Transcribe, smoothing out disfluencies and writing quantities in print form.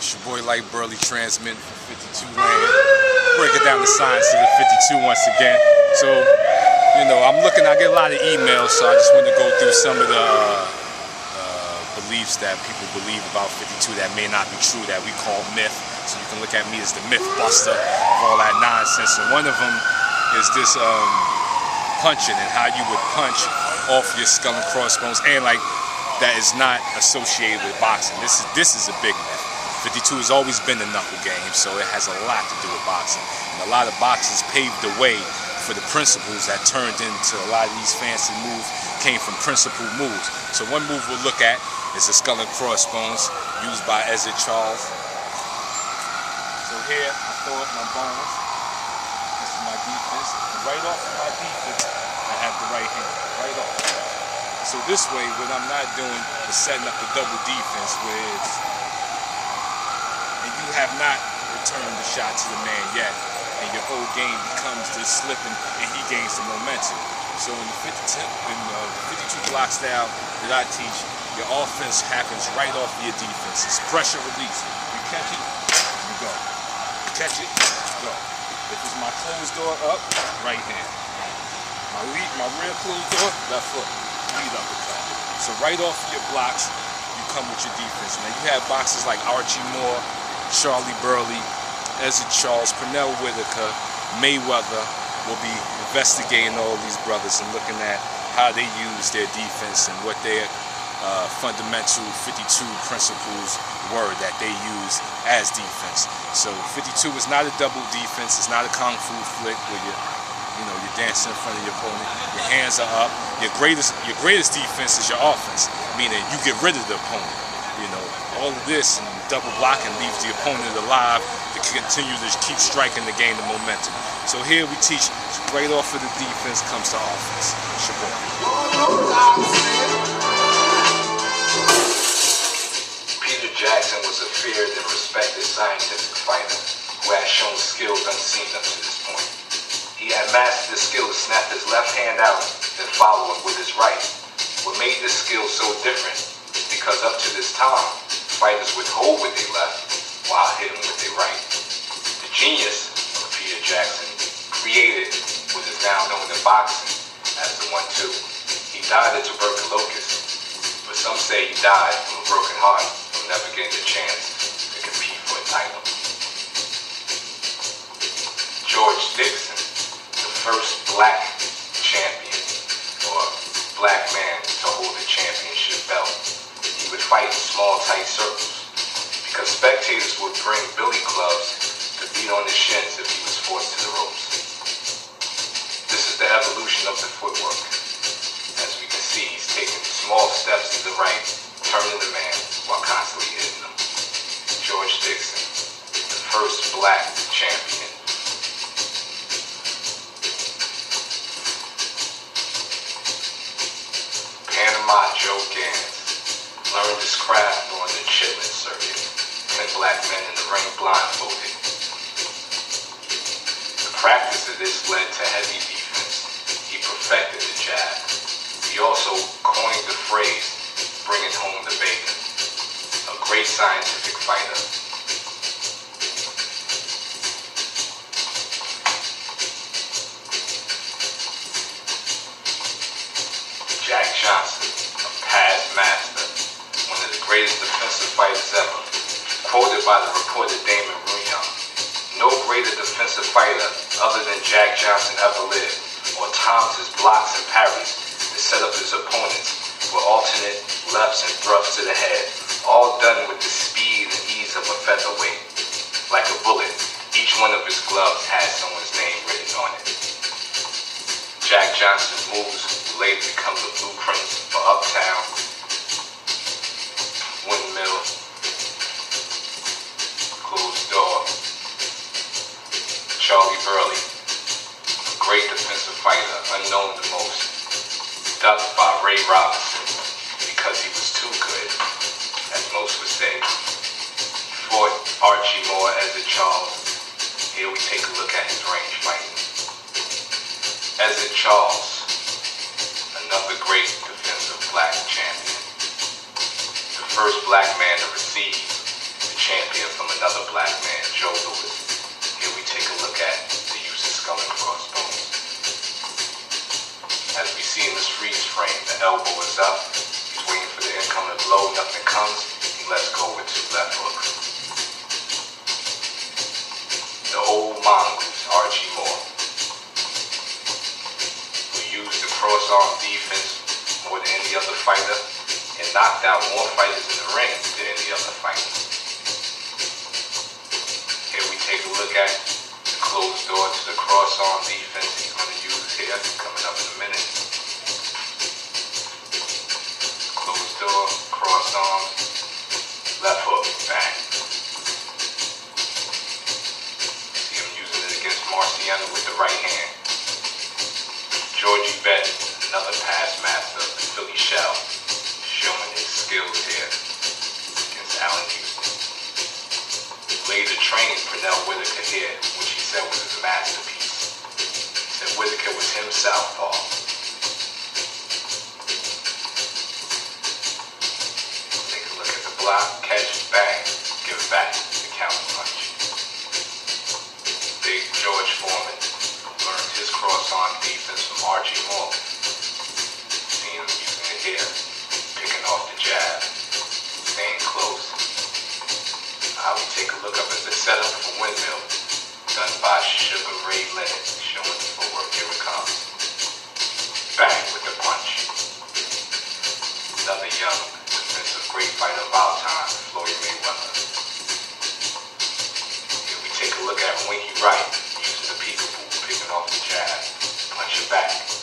It's your boy Light Burley transmitting from 52 land. Breaking down the science of the 52 once again. So, you know, I get a lot of emails, so I just want to go through some of the beliefs that people believe about 52 that may not be true, that we call myth. So you can look at me as the myth buster of all that nonsense. And one of them is this punching, and how you would punch off your skull and crossbones, and like that is not associated with boxing. This is a big myth. 52 has always been a knuckle game, so it has a lot to do with boxing. And a lot of boxers paved the way for the principles that turned into a lot of these fancy moves, came from principled moves. So one move we'll look at is the skull and crossbones, used by Ezra Charles. So here, I throw up my bones. This is my defense. And right off of my defense, I have the right hand, right off. So this way, what I'm not doing is setting up a double defense where it's, and you have not returned the shot to the man yet, and your whole game becomes this slipping, and he gains the momentum. So in the 52 block style that I teach, your offense happens right off your defense. It's pressure release. You catch it, you go. You catch it, go. If it's my closed door up, right hand. My rear closed door, left foot. Lead uppercut. So right off your blocks, you come with your defense. Now you have boxers like Archie Moore, Charlie Burley, Ezra Charles, Pernell Whitaker, Mayweather will be investigating all these brothers and looking at how they use their defense and what their fundamental 52 principles were that they use as defense. So 52 is not a double defense. It's not a kung fu flick where you're dancing in front of your opponent. Your hands are up. Your greatest defense is your offense, meaning you get rid of the opponent. You know, all of this and double blocking leaves the opponent alive to continue to keep striking to gain the momentum. So here we teach right off of the defense comes to offense. It's your boy. Peter Jackson was a feared and respected scientific fighter who had shown skills unseen up to this point. He had mastered the skill to snap his left hand out and follow it with his right. What made this skill so different is because up to this time, fighters would hold with their left while hitting with their right. The genius of Peter Jackson, created what is now known in boxing as the 1-2. He died of tuberculosis, but some say he died from a broken heart from never getting the chance to compete for a title. George Dixon, the first black champion, or black man to hold a championship belt. He would fight in small, tight circles because spectators would bring billy clubs to beat on his shins if he was forced to the ropes. This is the evolution of the footwork. As we can see, he's taking small steps to the right, turning the man while constantly hitting him. George Dixon, the first black champion. Joe Gans learned his craft on the Chitlin circuit. 10 black men in the ring blindfolded. The practice of this led to heavy defense. He perfected the jab. He also coined the phrase, bringing home the bacon. A great scientific fighter. Jack Johnson, past master, one of the greatest defensive fighters ever, quoted by the reporter Damon Runyon. No greater defensive fighter other than Jack Johnson ever lived, or times his blocks and parries to set up his opponents with alternate lefts and thrusts to the head, all done with the speed and ease of a featherweight. Like a bullet, each one of his gloves had someone's name written on it. Jack Johnson's moves later become the blueprints for Uptown, Windmill, Closed Door. Charlie Burley, a great defensive fighter, unknown the most, dubbed by Ray Robinson because he was too good, as most would say. Fought Archie Moore as a Charles. Here we take a look at his range fighting. Ezra Charles, another great defensive black champion. The first black man to receive the champion from another black man, Joe Louis. Here we take a look at the use of skull and crossbones. As we see in this freeze frame, the elbow is up. He's waiting for the incoming blow. Nothing comes. He lets go with two left hooks. The old mongoose, Archie Moore, who used the cross-arm defense more than any other fighter and knocked out more fighters in the ring than any other fighter. Here we take a look at the closed door to the cross-arm defense he's going to use here, coming up in a minute. Closed door, cross-arm, left hook, bang. See him using it against Marciano with the right hand. Georgie Bett, another past master of the Philly Shell, showing his skills here against Allen Houston. Later training Pernell Whitaker here, which he said was his masterpiece. He said Whitaker was him southpaw. Take a look at the block, catch, bang, give it back, the counter punch. Big George Foreman learned his cross-arm defense from Archie Moore. See him using it here, picking off the jab, staying close. We take a look up at the setup for Windmill, done by Sugar Ray Leonard, showing the footwork. Here it comes. Bang with the punch. Another young, defensive great fighter of our time, Floyd Mayweather. Here we take a look at Winky Wright, using the peekaboo, picking off the jab, punch it back.